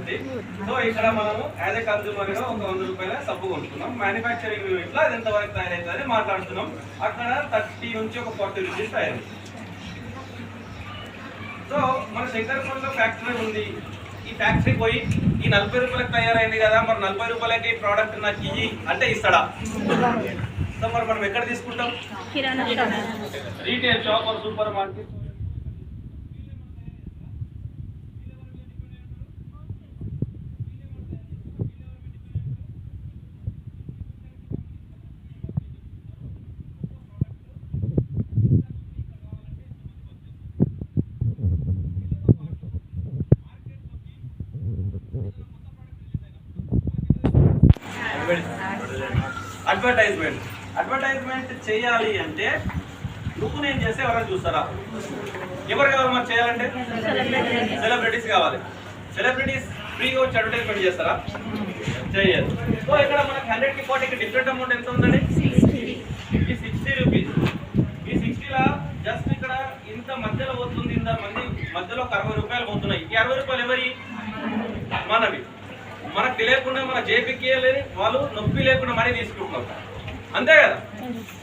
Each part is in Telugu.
పరిస్థితి. సో ఇక్కడ మనము యాజ్ ఎ కన్జ్యూమర్ గా ఒక 100 రూపాయల సబ్బు కొనుక్కున్నాం. మ్యానుఫ్యాక్చరింగ్ యూనిట్ లో అది ఎంతవరకు తయారైతుందని మాట్లాడుతున్నాం. అక్కడ 30 నుంచి ఒక 40 రూపీస్ తయారైంది. సో మన శంకరపల్లిలో ఫ్యాక్టరీ ఉంది. ఈ ఫ్యాక్టరీ పోయి ఈ 40 రూపాయలకు తయారైంది కదా, మరి 40 రూపాయలకి ప్రోడక్ట్ నాకు ఇయ్యి అంటే ఇస్తాడా? సో మరి మనం ఎక్కడ తీసుకుంటాం? Retail shop or super market. Advertisement చేయాలి అంటే నువ్వు నేను చేస్తే ఎవరైనా చూస్తారా? ఎవరు కావాలి మరి చేయాలంటే? సెలబ్రిటీస్ కావాలి. సెలబ్రిటీస్ ఫ్రీగా వచ్చి అడ్వర్టైజ్మెంట్ చేస్తారా? చేయదు. సో ఇక్కడ మనకి 100కి 40కి డిఫరెంట్ అమౌంట్ ఎంత ఉందండి? ఈ 60 రూపీస్. ఈ 60లా జస్ట్ ఇక్కడ ఇంత మధ్యలో పోతుంది, ఇంత మంది మధ్యలో ఒక 60 రూపాయలు పోతున్నాయి. ఈ 60 రూపాయలు ఎవరి? మనవి. మనకు తెలియకుండా మన జేబీకి వాళ్ళు నొప్పి లేకుండా మనీ తీసుకుంటున్నారు, అంతే కదా?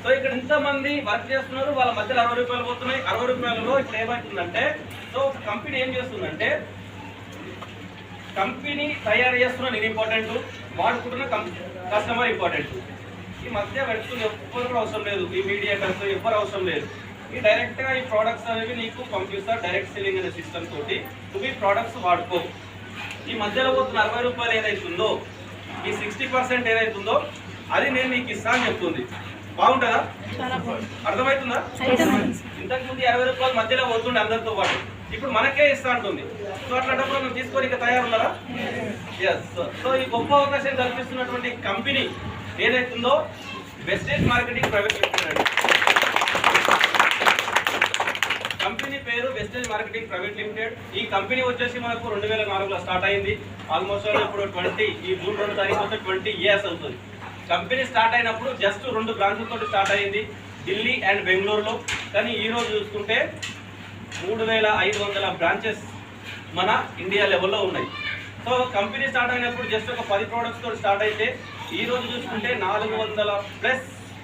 సో ఇక్కడ ఇంతమంది వర్క్ చేస్తున్నారు, వాళ్ళ మధ్యలో 60 రూపాయలు పోతున్నాయి. 60 రూపాయలలో ఇప్పుడు ఏమవుతుందంటే, సో కంపెనీ ఏం చేస్తుందంటే, కంపెనీ తయారు చేస్తున్న నేను ఇంపార్టెంట్, వాడుకుంటున్న కస్టమర్ ఇంపార్టెంట్. ఈ మధ్య వ్యక్తులు ఎవ్వరు కూడా అవసరం లేదు, ఈ మీడియా ఖర్చు ఎవ్వరు అవసరం లేదు. ఈ డైరెక్ట్గా ఈ ప్రోడక్ట్స్ అనేవి నీకు పంపిస్తారు. డైరెక్ట్ సెల్లింగ్ అనే సిస్టమ్ తోటి నువ్వు ఈ ప్రోడక్ట్స్ వాడుకో. ఈ మధ్యలో పోతున్న 60 రూపాయలు ఏదైతుందో, ఈ 60% ఏదైతుందో అది నేను నీకు ఇస్తా అని చెప్తుంది. బాగుంటుందా? అర్థమవుతుందా? ఇంతకుముందు 60 రూపాయలు మధ్యలో పోతుండే అందరితో పాటు, ఇప్పుడు మనకే ఇస్తా అంటుంది. సో అట్లాంటప్పుడు మనం తీసుకొని ఇక తయారున్నారా? ఎస్. సో ఈ గొప్ప అవకాశం కల్పిస్తున్నటువంటి కంపెనీ ఏదైతుందో Vestige marketing private limited. Company పేరు వెస్టేజ్ మార్కెటింగ్ ప్రైవేట్ లిమిటెడ్. ఈ కంపెనీ వచ్చేసి మనకు 2004లో స్టార్ట్ అయింది. ఆల్మోస్ట్ ఇప్పుడు 20 ఈ జూన్ 2 తారీఖు వస్తే 20 ఇయర్స్ అవుతుంది. కంపెనీ స్టార్ట్ అయినప్పుడు జస్ట్ 2 బ్రాంచ్లతో స్టార్ట్ అయింది, ఢిల్లీ అండ్ బెంగళూరులో. కానీ ఈ రోజు చూసుకుంటే 3500 బ్రాంచెస్ మన ఇండియా లెవెల్లో ఉన్నాయి. సో కంపెనీ స్టార్ట్ అయినప్పుడు జస్ట్ ఒక 10 ప్రోడక్ట్స్ తోటి స్టార్ట్ అయితే ఈ రోజు చూసుకుంటే 400+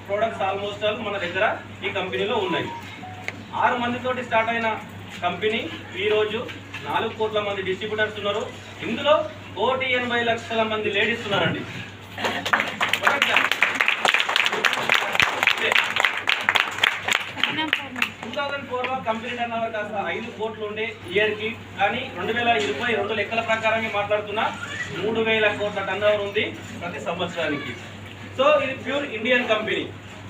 ప్రోడక్ట్స్ ఆల్మోస్ట్ మన దగ్గర ఈ కంపెనీలో ఉన్నాయి. 6 మందితోటి స్టార్ట్ అయిన కంపెనీ ఈరోజు 4 కోట్ల మంది డిస్ట్రిబ్యూటర్స్ ఉన్నారు. ఇందులో 1,80,00,000 మంది లేడీస్ ఉన్నారండి. 2004లో కంపెనీ టర్నోవర్ కాస్త 5 కోట్లు ఉండే ఇయర్కి, కానీ 2022 లెక్కల ప్రకారంగా మాట్లాడుతున్నా 3,000 కోట్ల టర్నోవర్ ఉంది ప్రతి సంవత్సరానికి. సో ఇది pure Indian company.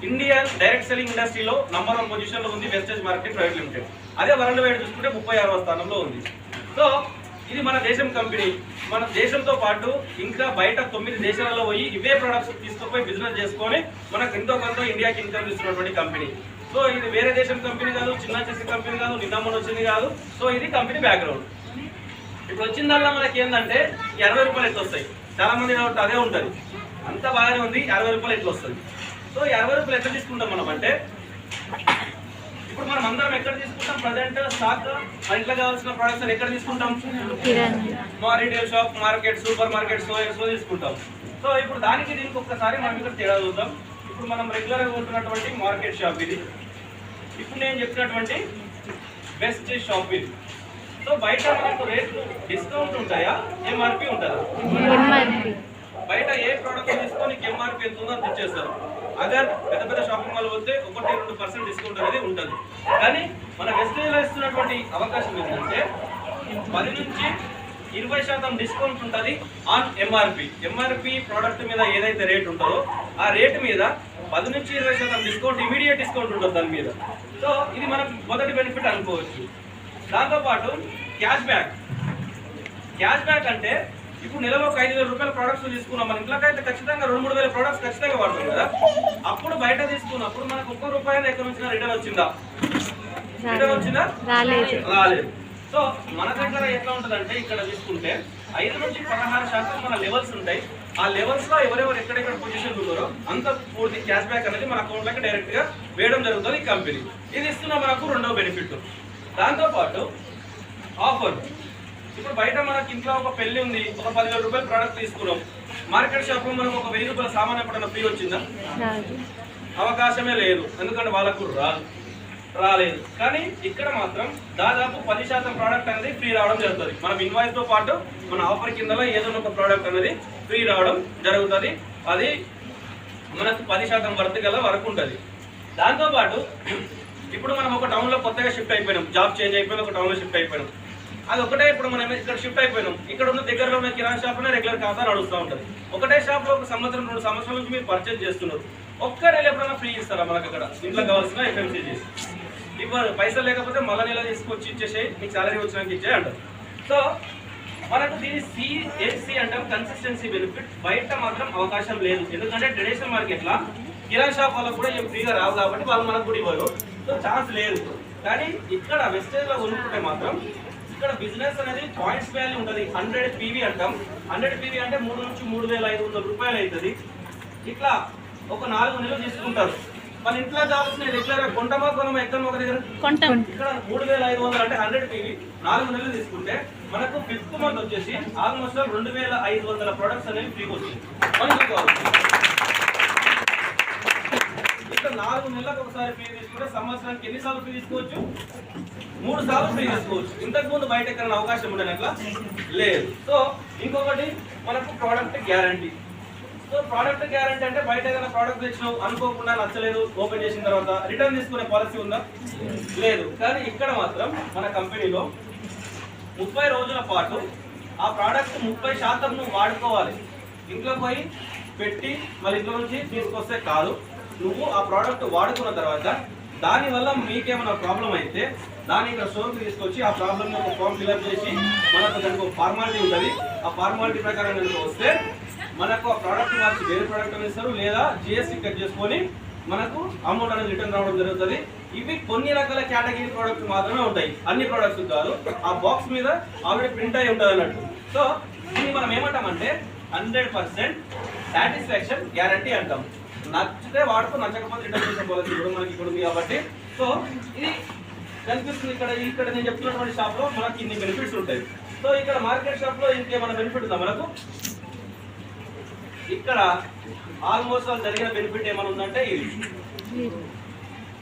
Indian direct selling ఇండస్ట్రీలో నంబర్ 1 పొజిషన్లో ఉంది వెస్టేజ్ మార్కెటింగ్ ప్రైవేట్ లిమిటెడ్. అదే వరల్డ్ వైడ్ చూసుకుంటే 36వ స్థానంలో ఉంది. సో ఇది మన దేశం కంపెనీ. మన దేశంతో పాటు ఇంకా బయట 9 దేశాలలో పోయి ఇవే ప్రొడక్ట్స్ తీసుకుపోయి బిజినెస్ చేసుకొని మనకు ఎంతో కొంత ఇండియాకి ఇన్కమ్ ఇస్తున్నటువంటి కంపెనీ. సో ఇది వేరే దేశం కంపెనీ కాదు, చిన్న చేసే కంపెనీ కాదు, నిన్నమ్మని వచ్చింది కాదు. సో ఇది కంపెనీ బ్యాక్గ్రౌండ్. ఇప్పుడు వచ్చిందల్లా మనకి ఏంటంటే 60 రూపాయలు ఎట్లా వస్తాయి? చాలా మంది డౌట్ అదే ఉంటుంది. అంత బాగానే ఉంది, 60 రూపాయలు ఎట్లా వస్తుంది? సో 60 రూపాయలు ఎట్లా తీసుకుంటాం మనం అంటే, ఇప్పుడు మనం అందరం ఎక్కడ తీసుకుంటాం? ప్రజెంట్ స్టాక్ మన ఇంట్లో కావాల్సిన ప్రొడక్ట్స్ ఎక్కడ తీసుకుంటాం? మా retail shop, market, super market, so తీసుకుంటాం. సో ఇప్పుడు దానికి దీనికి ఒక్కసారి మనం ఇక్కడ తేడా చూద్దాం. ఇప్పుడు మనం రెగ్యులర్గా ఉంటున్నటువంటి మార్కెట్ షాప్ ఇది, ఇప్పుడు నేను చెప్పినటువంటి బెస్ట్ షాప్ ఇది. సో బయట మనకు రేట్లు డిస్కౌంట్ ఉంటాయా, ఎంఆర్పి ఉంటుందా? బయట ఏ ప్రోడక్ట్ తీసుకొని ఎంఆర్పి ఎంత ఉందో అంత ఇచ్చేస్తారు. అగర్ పెద్ద పెద్ద షాపింగ్ మాల్ పోతే 1-2% డిస్కౌంట్ అనేది ఉంటుంది. కానీ మన వెస్టేజ్లో ఇస్తున్నటువంటి అవకాశం ఏంటంటే 10 నుంచి 20% డిస్కౌంట్ ఉంటుంది ఆన్ ఎంఆర్పి. ఎంఆర్పి ప్రోడక్ట్ మీద ఏదైతే రేట్ ఉంటుందో ఆ రేటు మీద 10 నుంచి 20% డిస్కౌంట్, ఇమీడియట్ డిస్కౌంట్ ఉంటుంది దాని మీద. సో ఇది మనం మొదటి బెనిఫిట్ అనుకోవచ్చు. దాంతోపాటు క్యాష్ బ్యాక్. క్యాష్ బ్యాక్ అంటే ఇప్పుడు నెలలో ఒక 5,000 రూపాయల ప్రోడక్ట్స్ తీసుకున్నాం, మన ఇంట్లోకైతే ఖచ్చితంగా 2-3 వేల ప్రోడక్ట్స్ ఖచ్చితంగా వాడుతుంది కదా. అప్పుడు బయట తీసుకున్నప్పుడు మనకు ₹1 ఎక్కడ నుంచి రిటర్న్ వచ్చిందా? రిటర్న్ వచ్చిందా? రాలేదు. సో మన దగ్గర ఎట్లా ఉంటుందంటే, ఇక్కడ తీసుకుంటే 5 నుంచి 16% మన లెవెల్స్ ఉంటాయి. ఆ లెవెల్స్ లో ఎవరెవరు ఎక్కడెక్కడ పొజిషన్ ఉన్నారో అంత పూర్తి క్యాష్ బ్యాక్ అనేది మన అకౌంట్ లోకి డైరెక్ట్ గా వేయడం జరుగుతుంది ఈ కంపెనీ. ఇది ఇస్తున్న మనకు రెండవ బెనిఫిట్. దాంతోపాటు ఆఫర్. ఇప్పుడు బయట మనకి ఇంట్లో ఒక పెళ్లి ఉంది, ఒక 10,000 రూపాయలు ప్రోడక్ట్ తీసుకున్నాం. మార్కెట్ షాప్ లో మనకు ఒక 1000 రూపాయల సామాన్ ఎప్పుడైనా ఫ్రీ వచ్చిందా? అవకాశమే లేదు, ఎందుకంటే వాళ్ళకు రాలేదు. కానీ ఇక్కడ మాత్రం దాదాపు 10% ప్రోడక్ట్ అనేది ఫ్రీ రావడం జరుగుతుంది. మనం ఇన్వాయిస్ తో పాటు మన ఆఫర్ కింద ఏదో ఒక ప్రోడక్ట్ అనేది ఫ్రీ రావడం జరుగుతుంది. అది మనకు 10% వర్త్ గల వరకు ఉంటుంది. దాంతోపాటు ఇప్పుడు మనం ఒక టౌన్లో కొత్తగా షిఫ్ట్ అయిపోయినాం, జాబ్ చేంజ్ అయిపోయిన ఒక టౌన్లో షిఫ్ట్ అయిపోయినాం. అది ఒకటే ఇప్పుడు మనం ఇక్కడ షిఫ్ట్ అయిపోయినాం. ఇక్కడ ఉన్న దగ్గరలో ఉన్న కిరాణా షాప్లో రెగ్యులర్ ఖాతా నడుస్తూ ఉంటుంది. ఒకటే షాప్లో 1 సంవత్సరం 2 సంవత్సరాల నుంచి మీరు పర్చేజ్ చేస్తున్నారు. ఒక్క నెల ఎప్పుడైనా ఫ్రీ ఇస్తారా మనకు? అక్కడ ఇంట్లో కావాల్సిన FMCG ఇవ్వరు. పైసలు లేకపోతే మళ్ళీ నెల తీసుకొచ్చి ఇచ్చేసేయి, మీకు సాలరీ వచ్చినాక ఇచ్చే అంటారు. సో మనకు దీని CSC అంటాం, కన్సిస్టెన్సీ బెనిఫిట్. బయట మాత్రం అవకాశం లేదు, ఎందుకంటే ట్రెడిషనల్ మార్కెట్లో కిరాణా షాప్ వాళ్ళకు కూడా ఏం ఫ్రీగా రావు కాబట్టి వాళ్ళు మనకు కూడా ఇవ్వరు. సో ఛాన్స్ లేదు. కానీ ఇక్కడ వెస్టేజ్లో కొనుక్కుంటే మాత్రం ఇక్కడ బిజినెస్ అనేది పాయింట్స్ వాల్యూ ఉంటుంది. 100 PV అంటాం. 100 PV అంటే 3 నుంచి 3,500 రూపాయలు అవుతుంది. ఇట్లా ఒక 4 నెలలు తీసుకుంటారు. మన ఇంట్లో కావాల్సిన రెగ్యులర్ కొంటమా కొనమా ఎక్కడ ఒక దగ్గర ఇక్కడ 3,500 అంటే 100 PV 4 నెలలు తీసుకుంటే మనకు 5th మంత్ వచ్చేసి ఆల్మోస్ట్ 2,500 ప్రొడక్ట్స్ అనేవి ఫ్రీగా వస్తుంది. మనకి కావాలి ఇక్కడ 4 నెలలకు ఒకసారి ఫ్రీ తీసుకుంటే సంవత్సరానికి ఎన్నిసార్లు ఫ్రీ తీసుకోవచ్చు? 3 సార్లు ఫ్రీ తీసుకోవచ్చు. ఇంతకు ముందు బయట ఎక్కడ అవకాశం ఉండేది అట్లా లేదు. సో ఇంకొకటి మనకు product guarantee. So product guarantee అంటే బయట ఏదైనా ప్రోడక్ట్ తెచ్చినావు, అనుకోకుండా నచ్చలేదు, ఓపెన్ చేసిన తర్వాత రిటర్న్ తీసుకునే పాలసీ ఉందా? లేదు. కానీ ఇక్కడ మాత్రం మన కంపెనీలో 30 రోజుల పాటు ఆ ప్రోడక్ట్ 30% నువ్వు వాడుకోవాలి. ఇంట్లో పోయి పెట్టి మళ్ళీ ఇంట్లో నుంచి తీసుకొస్తే కాదు. నువ్వు ఆ ప్రోడక్ట్ వాడుకున్న తర్వాత దానివల్ల మీకేమైనా ప్రాబ్లం అయితే దాన్ని ఇక్కడ స్టోర్కి తీసుకొచ్చి ఆ ప్రాబ్లమ్ని ఒక ఫామ్ ఫిల్అప్ చేసి మనకు దానికి ఒక ఫార్మాలిటీ ఉంటుంది. ఆ ఫార్మాలిటీ ప్రకారం కనుక వస్తే మనకు ఆ ప్రోడక్ట్ మార్చి వేరే ప్రోడక్ట్ అని ఇస్తారు, లేదా GST కట్ చేసుకొని మనకు అమౌంట్ అనేది రిటర్న్ రావడం జరుగుతుంది. ఇవి కొన్ని రకాల కేటగిరీ ప్రోడక్ట్స్ మాత్రమే ఉంటాయి, అన్ని ప్రోడక్ట్స్ కాదు. ఆ బాక్స్ మీద ఆల్రెడీ ప్రింట్ అయి ఉంటుంది అన్నట్టు. సో దీన్ని మనం ఏమంటామంటే 100% సాటిస్ఫాక్షన్ గ్యారంటీ అంటాం. నచ్చితే వాడుతూ, నచ్చకపోతే రిటర్న్ చేసే పాలసీ కూడా మనకి ఇక్కడ ఉంది కాబట్టి. సో ఇది కనిపిస్తుంది ఇక్కడ నేను చెప్తున్నటువంటి షాప్లో మనకి ఇన్ని బెనిఫిట్స్ ఉంటాయి. సో ఇక్కడ మార్కెట్ షాప్లో ఇంకేమైనా బెనిఫిట్ ఉందా మనకు? ఇక్కడ ఆల్మోస్ట్ జరిగిన బెనిఫిట్ ఏమైనా ఉందంటే ఇది.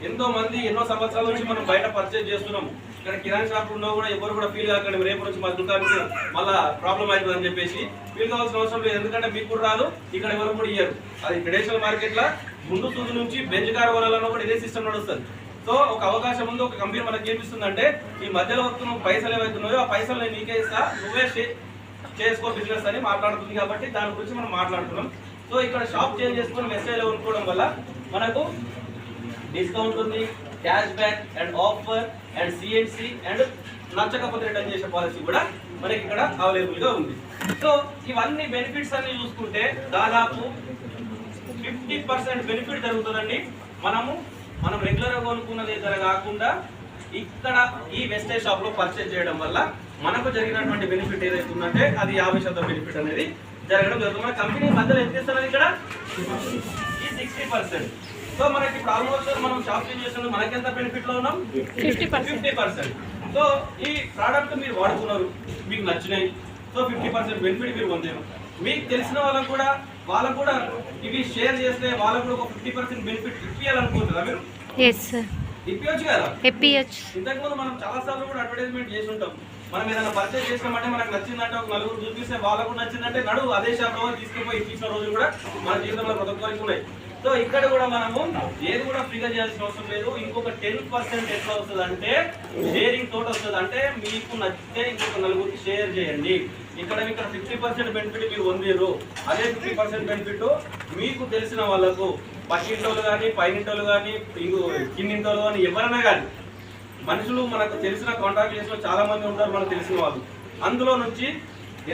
ఎంతో మంది ఎన్నో సంవత్సరాల నుంచి మనం బయట పర్చేజ్ చేస్తున్నాం. ఇక్కడ కిరాణా షాప్ ఉన్నా కూడా ఎవరు కూడా ఫీల్ కాకండి, రేపు నుంచి మా దుకాణానికి మళ్ళీ ప్రాబ్లం అవుతుంది అని చెప్పేసి ఫీల్ కావాల్సిన అవసరం లేదు. ఎందుకంటే మీకు కూడా రాదు, ఇక్కడ ఎవరు కూడా ఇయ్యరు. అది ట్రెడిషనల్ మార్కెట్లో ముందు సూదు నుంచి బెంచ్ కార్ వలలో కూడా ఇదే సిస్టమ్ నడుస్తుంది. సో ఒక అవకాశం ఉంది, ఒక కంపెనీ మనకి ఏమిస్తుందంటే ఈ మధ్యలో వస్తున్న పైసలు ఏవైతున్నాయో ఆ పైసలు నేను నీకే ఇస్తా, నువ్వే చేసుకో బిజినెస్ అని మాట్లాడుతుంది. కాబట్టి దాని గురించి మనం మాట్లాడుతున్నాం. సో ఇక్కడ షాప్ చేంజ్ చేసుకుని మెసేజ్లో ఉంచుకోవడం వల్ల మనకు డిస్కౌంట్ ఉంది, cash back and offer and CNC and నచ్చకపోతే రిటర్న్ చేసే పాలసీ కూడా మనకి ఇక్కడ అవైలబుల్గా ఉంది. సో ఇవన్నీ బెనిఫిట్స్ అన్ని చూసుకుంటే దాదాపు 50% బెనిఫిట్ జరుగుతుందండి. మనం రెగ్యులర్గా కొనుక్కున్నది ఇతర కాకుండా ఇక్కడ ఈ వెస్టేజ్ షాప్లో పర్చేజ్ చేయడం వల్ల మనకు జరిగినటువంటి బెనిఫిట్ ఏదైతే ఉందంటే అది 50% బెనిఫిట్ అనేది జరగడం జరుగుతుంది. మన కంపెనీ మధ్యలో ఎంత ఇస్తున్నది ఇక్కడ ఈ 60%. సో మనకి ఇప్పుడు ఆల్మోస్ట్ మనం షాప్ చేంజ్ చేస్తున్నది మనకి ఎంత బెనిఫిట్ లో ఉన్నాం? 50%. సో ఈ ప్రోడక్ట్ మీరు వాడుకున్నారు, మీకు నచ్చినాయి. సో 50% బెనిఫిట్ మీరు పొందారు. మీకు తెలిసిన వాళ్ళకు కూడా ఇవి షేర్ చేస్తే వాళ్ళకు కూడా ఒక 50% బెనిఫిట్ ఇప్పించాలనుకుంటారా మీరు? ఇప్పించచ్చు కదా? ఇంతకుముందు మనం చాలా సార్లు కూడా అడ్వర్టైజ్మెంట్ చేసి ఉంటాం. మనం ఏదైనా పర్చేజ్ చేసినామంటే మనకు నచ్చిందంటే ఒక 4 చూపిస్తే వాళ్ళకు నచ్చిందంటే నడువు అదే షాప్లో తీసుకుపోయి ఇప్పించిన రోజులు కూడా మన జీవితంలో ప్రతి ఒక్కరికి ఉన్నాయి. సో ఇక్కడ కూడా మనము ఏది కూడా ఫ్రీగా చేయాల్సిన అవసరం లేదు. ఇంకొక 10% ఎట్లా వస్తుంది అంటే షేరింగ్ తోట వస్తుంది. అంటే మీకు నచ్చితే ఇంకొక 4కి షేర్ చేయండి. ఇక్కడ 50% బెనిఫిట్ మీరు పొందిరు. అదే 50% బెనిఫిట్ మీకు తెలిసిన వాళ్ళకు, పక్కింటోళ్ళు కానీ, పైనింటోళ్ళు కానీ, కిందింటోళ్ళు కానీ, ఎవరైనా కానీ మనుషులు మనకు తెలిసిన కాంటాక్ట్ చేసిన చాలా మంది ఉంటారు మనకు తెలిసిన వాళ్ళు. అందులో నుంచి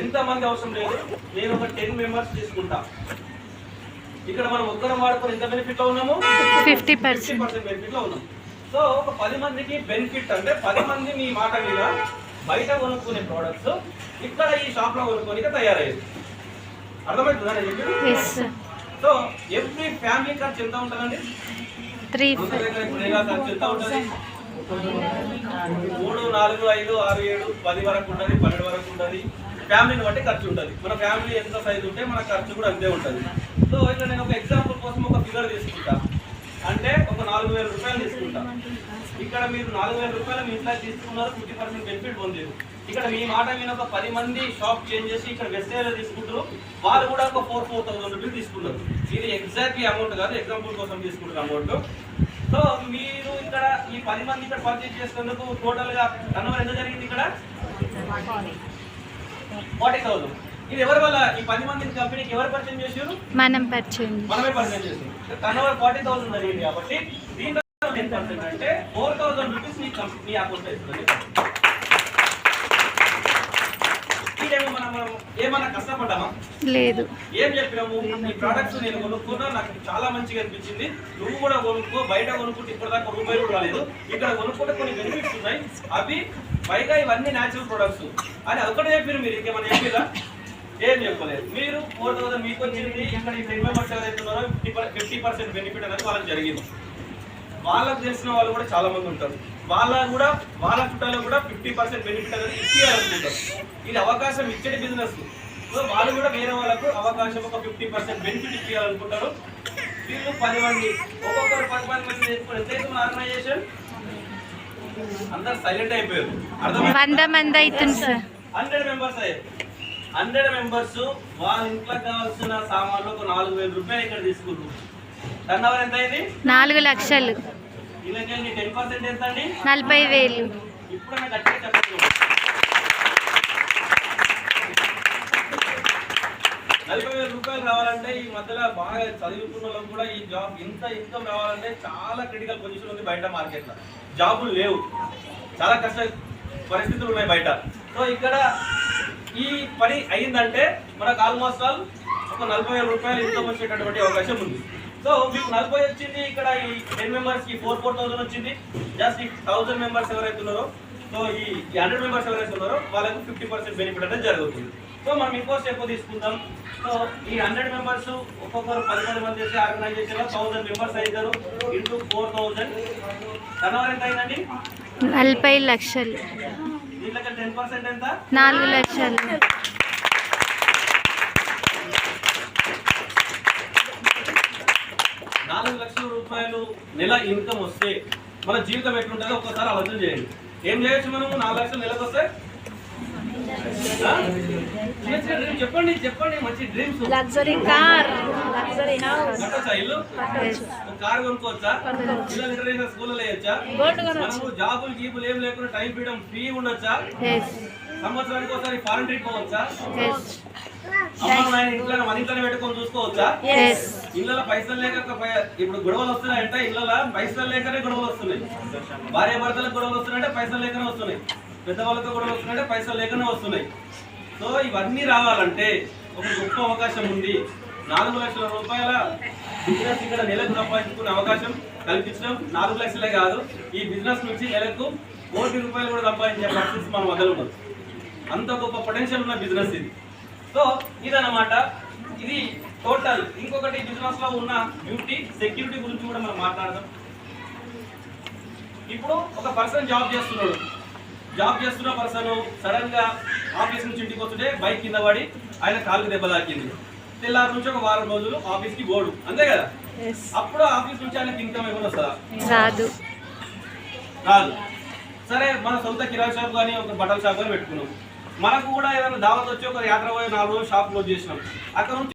ఎంతమంది అవసరం లేదు, నేను ఒక 10 మెంబర్స్ తీసుకుంటా. ఇక్కడ మనం ఒక్కరం వాడుకొని ఎంత బెనిఫిట్ లో ఉన్నాము? 50% బెనిఫిట్ లో ఉన్నాం. సో ఒక 10 మందికి బెనిఫిట్ అంటే 10 మంది మీ మాట మీద బయట కొనుక్కునే ప్రోడక్ట్స్ ఇక్కడ ఈ షాప్ లో కొనుక్కొని తయారయ్యేది. అర్థమవుతుందా నేను చెప్పి? సో ఎవ్రీ ఫ్యామిలీ ఖర్చు ఎంత ఉంటుందండి? 3 ఖర్చు ఎంత ఉంటుంది? 3, 4, 5, 6, 7, 10 వరకు ఉంటుంది, 12 వరకు ఉంటుంది. ఫ్యామిలీని బట్టి ఖర్చు ఉంటుంది. మన ఫ్యామిలీ ఎంత సైజు ఉంటే మన ఖర్చు కూడా అంతే ఉంటుంది. సో ఇట్లా నేను ఒక ఎగ్జాంపుల్ కోసం ఒక ఫిగర్ తీసుకుంటా, అంటే ఒక 4,000 రూపాయలు తీసుకుంటా. ఇక్కడ మీరు 4,000 రూపాయలు మీ ఇంట్లో తీసుకున్నారు, 50% బెనిఫిట్ పొందారు. ఇక్కడ మీ మాట మీద ఒక 10 మంది షాప్ చేంజ్ చేసి ఇక్కడ వెస్టేజ్లో తీసుకుంటారు, వాళ్ళు కూడా ఒక 4,000 రూపీలు తీసుకున్నారు. ఇది ఎగ్జాక్ట్లీ అమౌంట్ కాదు, ఎగ్జాంపుల్ కోసం తీసుకుంటారు అమౌంట్. సో మీరు ఇక్కడ ఈ 10 మంది ఇక్కడ పర్చేజ్ చేసినందుకు టోటల్గా టర్నోవర్ ఎంత జరిగింది? ఇక్కడ 40,000. ఇది ఎవరి వల్ల? ఈ 10 మంది కంపెనీకి ఎవరు పర్చేజ్ చేశారు? మనమే పర్చేజ్ చేసాం. టర్నోవర్ 40,000 జరిగింది కాబట్టి దీంట్లో 10% అంటే 4,000 రూపీస్ మీ అకౌంట్ ఇస్తుంది. మనం ఏమన్నా కష్టపడ్డామా? లేదు. ఏం చెప్పినాము? ఈ ప్రొడక్ట్స్ నేను కొనుక్కున్నా, నాకు చాలా మంచిగా అనిపించింది, నువ్వు కూడా కొనుక్కో. బయట కొనుక్కుంటే ఇప్పటిదాకా రూపాయలు కూడా రాలేదు, ఇక్కడ కొనుక్కుంటే కొన్ని బెనిఫిట్స్ ఉన్నాయి, అవి పైగా ఇవన్నీ న్యాచురల్ ప్రొడక్ట్స్ అని అదొకటి చెప్పారు. మీరు ఇంకేమన్నా చెప్పిరా? ఏం చెప్పలేదు. మీరు 4,000 మీకు వచ్చింది. ఇక్కడ ఈ 10 మెంబర్స్ ఎవరైతే ఉన్నారో 50% బెనిఫిట్ అనేది వాళ్ళకి జరిగింది. వాళ్ళకు తెలిసిన వాళ్ళు కూడా చాలా మంది ఉంటారు, వాళ్ళ చుట్టాలో కూడా 50% బెనిఫిట్ అనేది ఇచ్చేయాలనుకుంటారు. ఇది అవకాశం ఇచ్చే బిజినెస్. సో వాళ్ళు కూడా వేరే వాళ్ళకు అవకాశం ఒక 50% బెనిఫిట్ ఇచ్చేయాలనుకుంటారు. వీళ్ళు 10 మంది, ఒక్కొక్కరు 10 మంది చేసుకుని ఆర్గనైజేషన్ అందరు సైలెంట్ అయిపోయారు. 100 మంది అవుతుంది సార్. 100 మెంబర్స్ అయ్యారు. 100 మెంబర్స్ వాళ్ళ ఇంట్లో కావాల్సిన సామాన్లు ఒక 4,000 రూపాయలు ఇక్కడ తీసుకుంటారు. టర్నోవర్ ఎంత అయింది? 4 లక్షలు. వీళ్ళకి 10% ఎంత అండి? 40,000. ఇప్పుడు నాకు గట్టిగా చెప్పండి. 40,000 రూపాయలు రావాలంటే ఈ మధ్యలో బాగా చదువుకున్న వాళ్ళకి కూడా ఈ జాబ్ ఇంత ఇన్కమ్ రావాలంటే చాలా క్రిటికల్ పొజిషన్ ఉంది బయట మార్కెట్లో. జాబులు లేవు, చాలా కష్ట పరిస్థితులు ఉన్నాయి బయట. సో ఇక్కడ ఈ పని అయిందంటే మనకు ఆల్మోస్ట్ ఆల్ ఒక 40,000 రూపాయలు ఇన్కమ్ వచ్చేటటువంటి అవకాశం ఉంది. సో మీకు 40 వచ్చింది, ఇక్కడ ఈ 10 మెంబర్స్కి 4,000 వచ్చింది. జస్ట్ ఈ 1000 మెంబర్స్ ఎవరైతే ఉన్నారో, సో ఈ 100 మెంబర్స్ ఎవరైతే ఉన్నారో వాళ్ళకు 50% బెనిఫిట్ అనేది జరుగుతుంది. సో మనం ఇంకో స్టెప్ తీసుకుందాం. సో ఈ 100 మెంబర్స్ ఒక్కొక్కరు 10 మంది చేసి ఆర్గనైజేషన్లో 1000 మెంబర్స్ అవుతారు. ఇంటూ 4,000 టర్నోవర్ ఎంత అయిందండి? 40 లక్షలు. దీంట్లో 10% ఎంత? 4 లక్షలు. 4 లక్షల రూపాయలు నెల ఇన్కమ్ వస్తే మన జీవితం ఎట్లుంటుందో ఒక్కసారి ఆలోచన చేయండి. ఏం చేయొచ్చు మనము? 4 లక్షలు నెలకు వస్తే చెప్పండి మంచి dreams. Luxury car, luxury house, ఇల్లు, కార్ కొనుక్కోవచ్చా? పిల్లలు ఇంటర్నేషనల్ స్కూల్లో వేయచ్చా? మనము జాబులు గీబులు ఏం లేకుండా టైం ఫ్రీడమ్ ఫ్రీ ఉండొచ్చా? సంవత్సరానికి ఒకసారి ఫారెన్ ట్రిప్ పోవచ్చా? అమ్మ ఇంట్లో మన ఇంట్లోనే పెట్టుకొని చూసుకోవచ్చా? ఇళ్ళలో పైసలు లేక ఇప్పుడు గొడవలు వస్తున్నాయంటే ఇళ్ళలో పైసలు లేకనే గొడవలు వస్తున్నాయి. భార్య భర్తలకు గొడవలు వస్తున్నాయంటే పైసలు లేకనే వస్తున్నాయి. పెద్దవాళ్ళతో గొడవలు వస్తున్నాయంటే పైసలు లేకనే వస్తున్నాయి. సో ఇవన్నీ రావాలంటే ఒక గొప్ప అవకాశం ఉంది. 4 లక్షల రూపాయల బిజినెస్ ఇక్కడ నెలకు సంపాదించుకునే అవకాశం కల్పించడం. 4 లక్షలే కాదు, ఈ బిజినెస్ నుంచి నెలకు 1 కోటి రూపాయలు కూడా సంపాదించే పరిస్థితి మనం వదలదు. అంత గొప్ప పొటెన్షియల్ ఉన్న బిజినెస్ ఇది. సో ఇదన్నమాట, ఇది టోటల్. ఇంకొకటి బిజినెస్ లో ఉన్న బ్యూటీ సెక్యూరిటీ గురించి కూడా మనం మాట్లాడదాం. ఇప్పుడు ఒక పర్సన్ జాబ్ చేస్తున్న పర్సన్ సడన్ గా ఆఫీస్ నుంచి ఇంటికి వస్తుంటే బైక్ కింద పడి ఆయన కాలుకి దెబ్బ తాకింది. తెల్లారి నుంచి ఒక వారం రోజులు ఆఫీస్ కి పోడు, అంతే కదా? అప్పుడు ఆఫీస్ నుంచి ఆయనకి ఇన్కమ్ ఏమైనా వస్తుందా? రాదు. సరే, మన సొంత కిరాణా షాప్ కానీ ఒక బట్టల షాప్ కానీ పెట్టుకున్నాం. మనకు కూడా ఏదైనా దావత్ వచ్చి ఒక యాత్ర పోయి 4 రోజులు షాప్ క్లోజ్ చేసినాం. అక్కడ నుంచి